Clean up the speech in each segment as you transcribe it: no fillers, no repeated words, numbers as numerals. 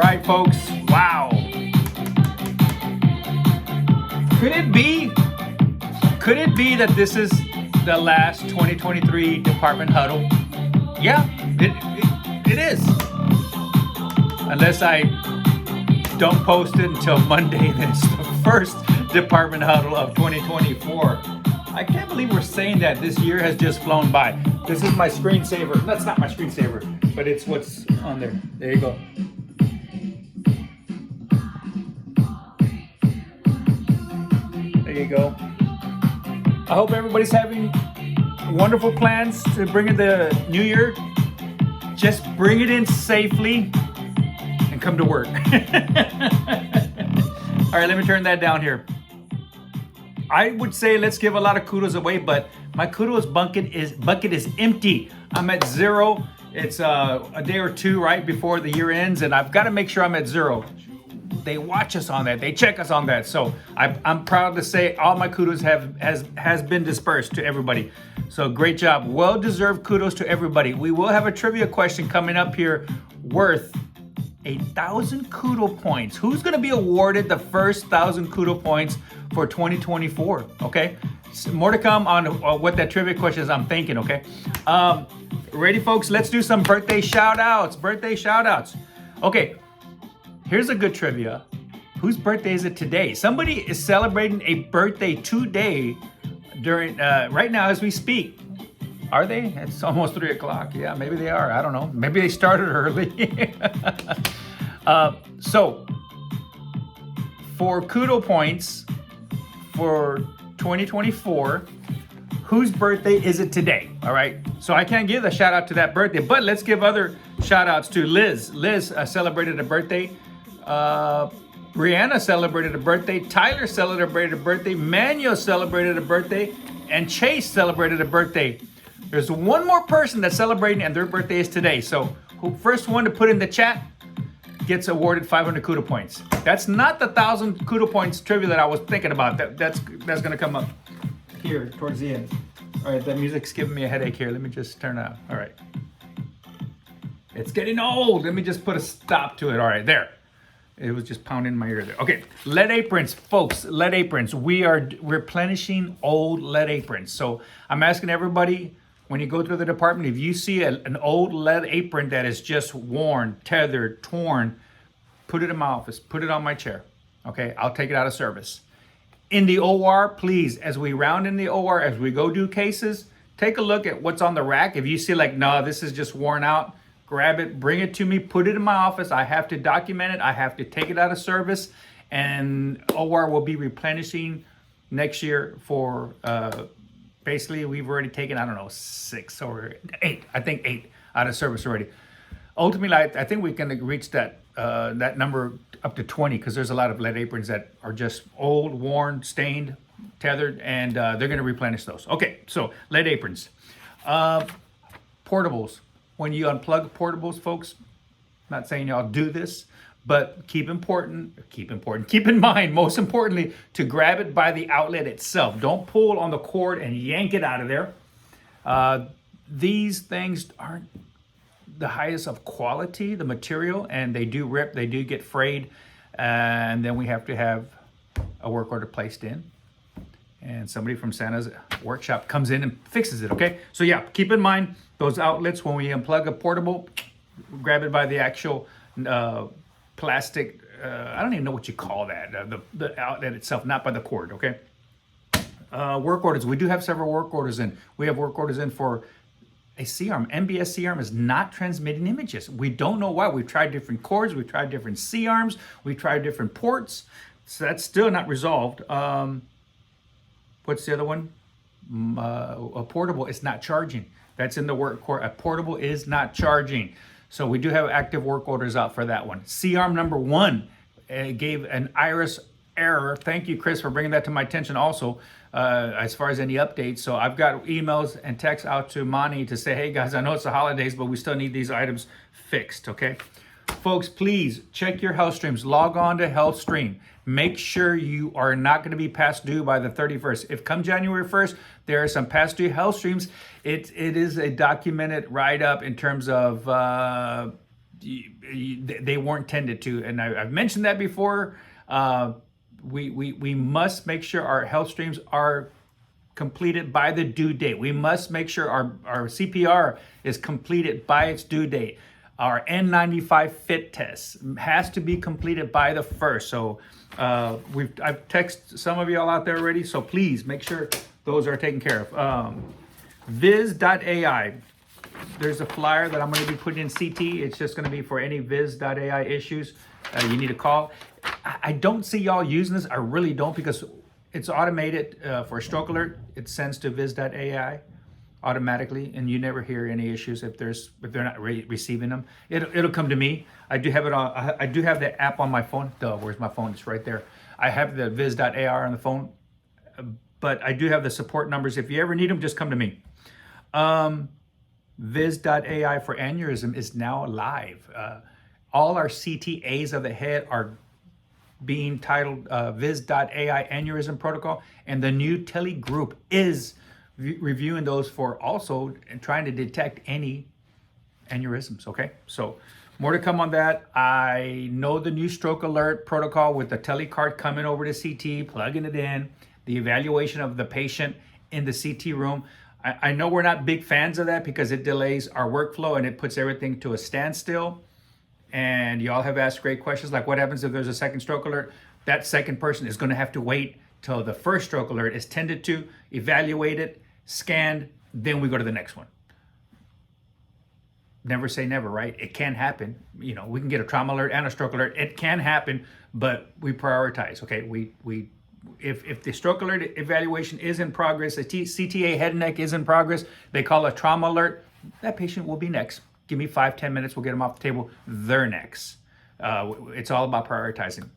right, folks. Wow. Could it be that this is the last 2023 Department Huddle? Yeah, it is. Unless I don't post it until Monday, then it's the first Department Huddle of 2024. I can't believe we're saying that. This year has just flown by. This is my screensaver. That's not my screensaver, but it's what's on there. There you go. There you go. I hope everybody's having wonderful plans to bring in the new year. Just bring it in safely and come to work. All right, let me turn that down here. I would say let's give a lot of kudos away, but my kudos bucket is empty. I'm at zero. It's a day or two right before the year ends, and I've got to make sure I'm at zero. They watch us on that. They check us on that. So I'm proud to say all my kudos has been dispersed to everybody. So great job. Well-deserved kudos to everybody. We will have a trivia question coming up here worth 1,000 kudo points. Who's going to be awarded the first 1,000 kudo points for 2024? Okay, so more to come on what that trivia question is. I'm thinking. Okay, ready, folks? Let's do some birthday shout outs. Okay, here's a good trivia. Whose birthday is it today? Somebody is celebrating a birthday today during right now as we speak. Are they? It's almost 3 o'clock. Yeah, maybe they are. I don't know. Maybe they started early. So, for kudo points for 2024, whose birthday is it today? All right. So I can't give a shout out to that birthday, but let's give other shout outs to Liz. Liz celebrated a birthday. Brianna celebrated a birthday. Tyler celebrated a birthday. Manuel celebrated a birthday. And Chase celebrated a birthday. There's one more person that's celebrating, and their birthday is today. So, first one to put in the chat gets awarded 500 kudo points. That's not the 1,000 kudo points trivia that I was thinking about. That's going to come up here towards the end. All right, that music's giving me a headache here. Let me just turn it out. All right. It's getting old. Let me just put a stop to it. All right, there. It was just pounding in my ear there. Okay, lead aprons, folks. Lead aprons. We are replenishing old lead aprons. So I'm asking everybody, when you go through the department, if you see an old lead apron that is just worn, tethered, torn, put it in my office, put it on my chair. Okay, I'll take it out of service. In the OR, please, as we round in the OR, as we go do cases, take a look at what's on the rack. If you see like, no, this is just worn out, grab it, bring it to me, put it in my office. I have to document it. I have to take it out of service, and OR will be replenishing next year for, basically, we've already taken, I don't know, 6 or 8. I think 8 out of service already. Ultimately, I think we can reach that that number up to 20, because there's a lot of lead aprons that are just old, worn, stained, tethered, and they're going to replenish those. Okay, so lead aprons. Portables. When you unplug portables, folks, not saying y'all do this, but keep in mind, most importantly, to grab it by the outlet itself. Don't pull on the cord and yank it out of there. These things aren't the highest of quality, the material, and they do rip, they do get frayed, and then we have to have a work order placed in. And somebody from Santa's workshop comes in and fixes it, okay? So yeah, keep in mind those outlets when we unplug a portable, grab it by the actual plastic, I don't even know what you call that, the outlet itself, not by the cord, okay? Work orders, we do have several work orders in. We have work orders in for a C-arm. MBS C-arm is not transmitting images. We don't know why. We've tried different cords, we've tried different C-arms, we've tried different ports, so that's still not resolved. What's the other one? A portable is not charging. That's in the work core. A portable is not charging. So we do have active work orders out for that one. C-arm number 1 gave an iris error. Thank you, Chris, for bringing that to my attention also, as far as any updates. So I've got emails and texts out to Monty to say, hey guys, I know it's the holidays, but we still need these items fixed, okay? Folks, please check your health streams. Log on to HealthStream. Make sure you are not going to be past due by the 31st. If come January 1st, there are some past due health streams. It is a documented write-up in terms of they weren't tended to. And I've mentioned that before. We must make sure our health streams are completed by the due date. We must make sure our CPR is completed by its due date. Our N95 fit test has to be completed by the 1st. So I've texted some of y'all out there already. So please make sure those are taken care of. Viz.ai. There's a flyer that I'm going to be putting in CT. It's just going to be for any Viz.ai issues you need to call. I don't see y'all using this. I really don't, because it's automated for a stroke alert. It sends to Viz.ai automatically, and you never hear any issues if they're not receiving them. It'll come to me. I do have it on. I do have the app on my phone. Where's my phone? It's right there. I have the Viz.ai on the phone, but I do have the support numbers. If you ever need them, just come to me. Viz.ai for aneurysm is now live. All our CTAs of the head are being titled Viz.ai aneurysm protocol, and the new tele group is reviewing those for also and trying to detect any aneurysms. Okay, so more to come on that. I know the new stroke alert protocol with the tele card coming over to CT, plugging it in, the evaluation of the patient in the CT room. I know we're not big fans of that because it delays our workflow and it puts everything to a standstill. And y'all have asked great questions like, what happens if there's a second stroke alert? That second person is going to have to wait till the first stroke alert is tended to, evaluated, scanned, then we go to the next one. Never say never, right? It can happen. You know, we can get a trauma alert and a stroke alert. It can happen, but we prioritize. Okay, if the stroke alert evaluation is in progress, the CTA head and neck is in progress, they call a trauma alert, that patient will be next. Give me 5-10 minutes, we'll get them off the table. They're next. It's all about prioritizing.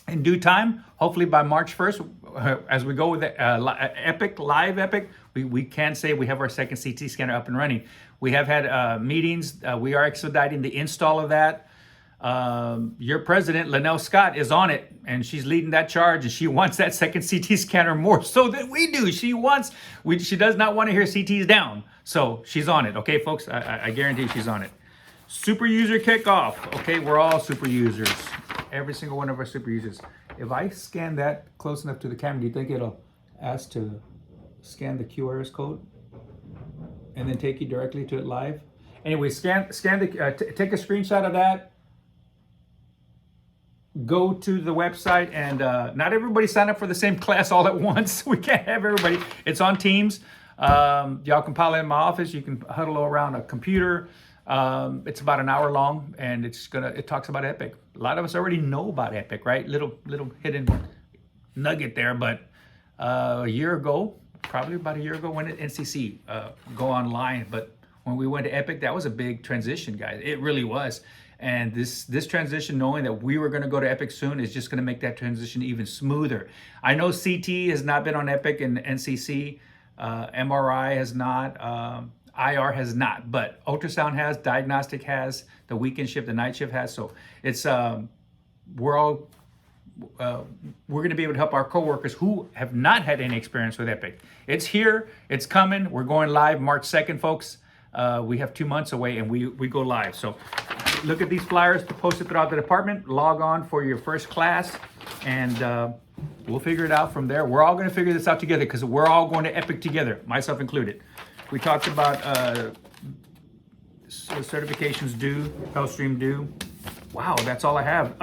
In due time, hopefully by March 1st, as we go with the Epic, live Epic, we can say we have our second CT scanner up and running. We have had meetings. We are expediting the install of that. Your president, Lynell Scott, is on it, and she's leading that charge, and she wants that second CT scanner more so than we do. She does not want to hear CTs down. So she's on it. Okay, folks, I guarantee she's on it. Super user kickoff. Okay, we're all super users. Every single one of our super users. If I scan that close enough to the camera, do you think it'll ask to scan the QR code and then take you directly to it live? Anyway, take a screenshot of that. Go to the website, and not everybody sign up for the same class all at once. We can't have everybody. It's on Teams. Y'all can pile in my office. You can huddle around a computer. It's about an hour long, and it talks about Epic. A lot of us already know about Epic, right? Little hidden nugget there, but probably about a year ago, when did NCC go online? But when we went to Epic, that was a big transition, guys. It really was. And this transition, knowing that we were going to go to Epic soon, is just going to make that transition even smoother. I know CT has not been on Epic and NCC. MRI has not. IR has not, but ultrasound has, diagnostic has, the weekend shift, the night shift has. So it's we're going to be able to help our coworkers who have not had any experience with Epic. It's here, it's coming. We're going live March 2nd, folks. We have 2 months away, and we go live. So look at these flyers posted throughout the department. Log on for your first class, and we'll figure it out from there. We're all going to figure this out together because we're all going to Epic together, myself included. We talked about certifications due, HealthStream due. Wow, that's all I have.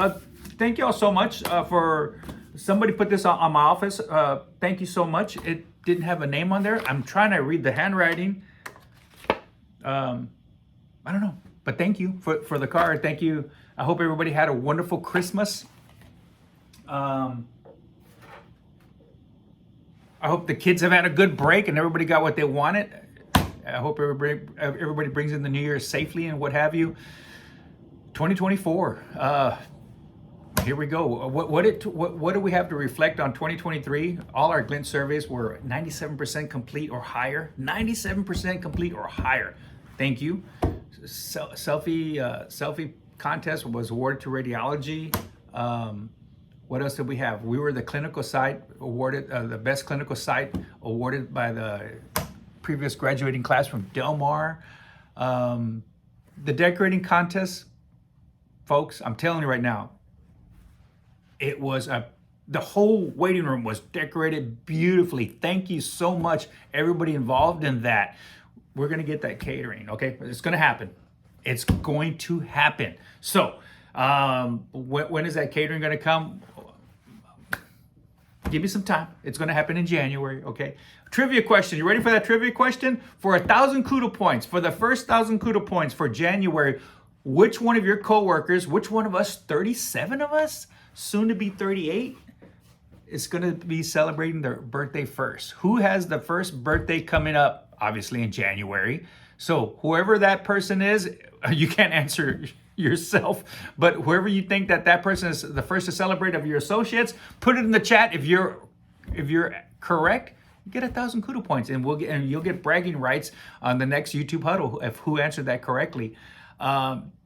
Thank you all so much for somebody put this on my office. Thank you so much. It didn't have a name on there. I'm trying to read the handwriting. I don't know, but thank you for the card. Thank you. I hope everybody had a wonderful Christmas. I hope the kids have had a good break and everybody got what they wanted. I hope everybody brings in the new year safely and what have you. 2024. Here we go. What do we have to reflect on 2023? All our Glint surveys were 97% complete or higher. 97% complete or higher. Thank you. Selfie contest was awarded to Radiology. What else did we have? We were the clinical site awarded, the best clinical site awarded by the previous graduating class from Del Mar. The decorating contest folks, I'm telling you right now, it was the whole waiting room was decorated beautifully. Thank you so much, everybody involved in that. We're gonna get that catering, okay? It's gonna happen. It's going to happen. So, when is that catering gonna come? Give me some time. It's gonna happen in January, okay? Trivia question. You ready for that trivia question? For 1,000 Kudo points, for the first 1,000 Kudo points for January, which one of your coworkers, which one of us, 37 of us, soon to be 38, is going to be celebrating their birthday first? Who has the first birthday coming up? Obviously in January. So whoever that person is, you can't answer yourself, but whoever you think that person is the first to celebrate of your associates, put it in the chat. If you're correct, you get 1,000 Kudo points, and you'll get bragging rights on the next YouTube huddle of who answered that correctly.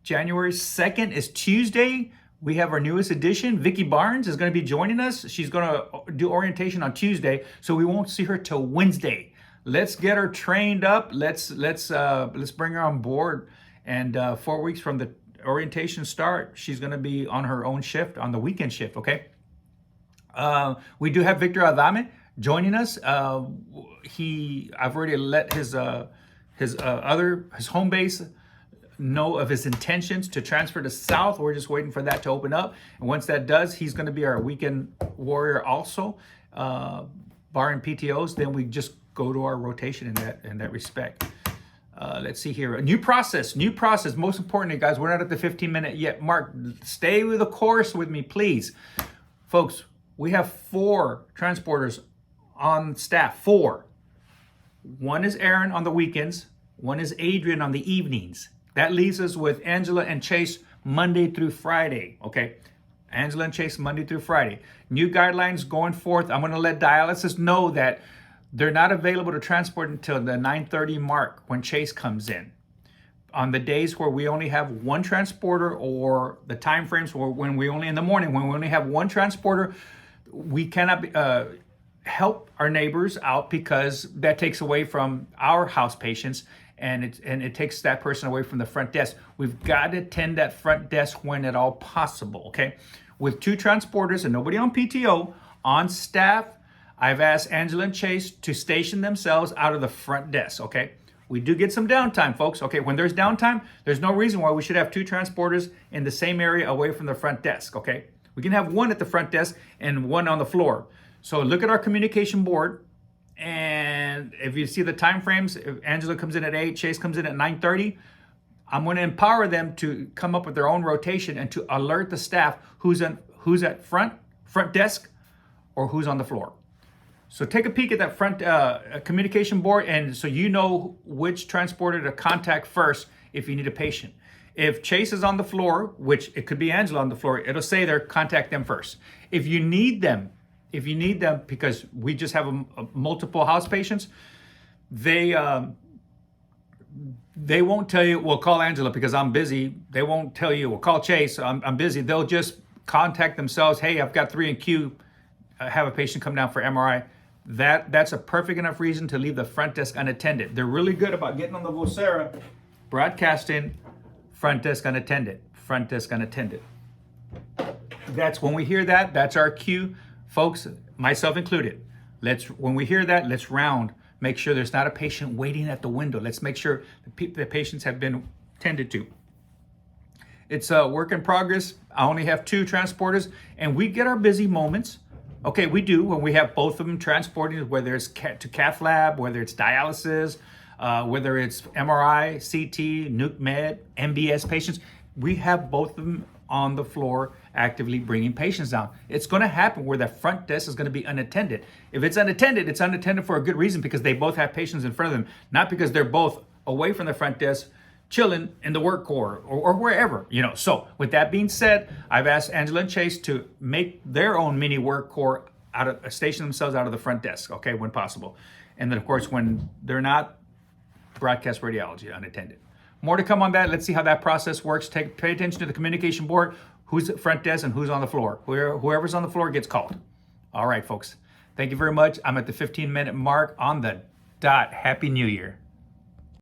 January 2nd is Tuesday. We have our newest addition. Vicky Barnes is going to be joining us. She's going to do orientation on Tuesday, so we won't see her till Wednesday. Let's get her trained up. Let's bring her on board. And 4 weeks from the orientation start, she's going to be on her own shift, on the weekend shift. Okay. We do have Victor Adame joining us. I've already let his home base know of his intentions to transfer to South. We're just waiting for that to open up. And once that does, he's going to be our weekend warrior also. Barring PTOs, then we just go to our rotation in that respect. Let's see here. A new process. Most importantly, guys, we're not at the 15-minute yet mark. Stay with the course with me, please. Folks, we have 4 transporters on staff. 4. One is Aaron on the weekends. One is Adrian on the evenings. That leaves us with Angela and Chase Monday through Friday, okay? Angela and Chase Monday through Friday. New guidelines going forth. I'm going to let dialysis know that they're not available to transport until the 9:30 mark when Chase comes in. On the days where we only have one transporter, or the time frames when we only in the morning, when we only have one transporter, we cannot help our neighbors out, because that takes away from our house patients, and it takes that person away from the front desk. We've got to tend that front desk when at all possible, okay? With 2 transporters and nobody on PTO on staff, I've asked Angela and Chase to station themselves out of the front desk, okay? We do get some downtime, folks. Okay, when there's downtime, there's no reason why we should have 2 transporters in the same area away from the front desk, okay? We can have one at the front desk and one on the floor. So look at our communication board, and if you see the time frames, if Angela comes in at 8, Chase comes in at 9:30, I'm going to empower them to come up with their own rotation and to alert the staff who's at front desk or who's on the floor. So take a peek at that front communication board, and so you know which transporter to contact first if you need a patient. If Chase is on the floor, which it could be Angela on the floor, it'll say there, contact them first. If you need them, because we just have multiple house patients, they won't tell you, well, call Angela because I'm busy. They won't tell you, well, call Chase, I'm busy. They'll just contact themselves. Hey, I've got 3 in queue. Have a patient come down for MRI. That's a perfect enough reason to leave the front desk unattended. They're really good about getting on the Vocera, broadcasting, front desk unattended, front desk unattended. That's when we hear that, that's our cue, folks, myself included. When we hear that, let's round. Make sure there's not a patient waiting at the window. Let's make sure the patients have been tended to. It's a work in progress. I only have 2 transporters, and we get our busy moments. Okay, we do, when we have both of them transporting, whether it's to cath lab, whether it's dialysis, whether it's MRI, CT, nuke med, MBS patients. We have both of them on the floor actively bringing patients down. It's going to happen where the front desk is going to be unattended. If it's unattended for a good reason, because they both have patients in front of them, not because they're both away from the front desk chilling in the work core or wherever, So with that being said, I've asked Angela and Chase to make their own mini work core station themselves out of the front desk, okay, when possible. And then of course, when they're not, broadcast radiology unattended. More to come on that. Let's see how that process works. Pay attention to the communication board, who's at front desk and who's on the floor. Whoever's on the floor gets called. All right, folks. Thank you very much. I'm at the 15-minute mark on the dot. Happy New Year.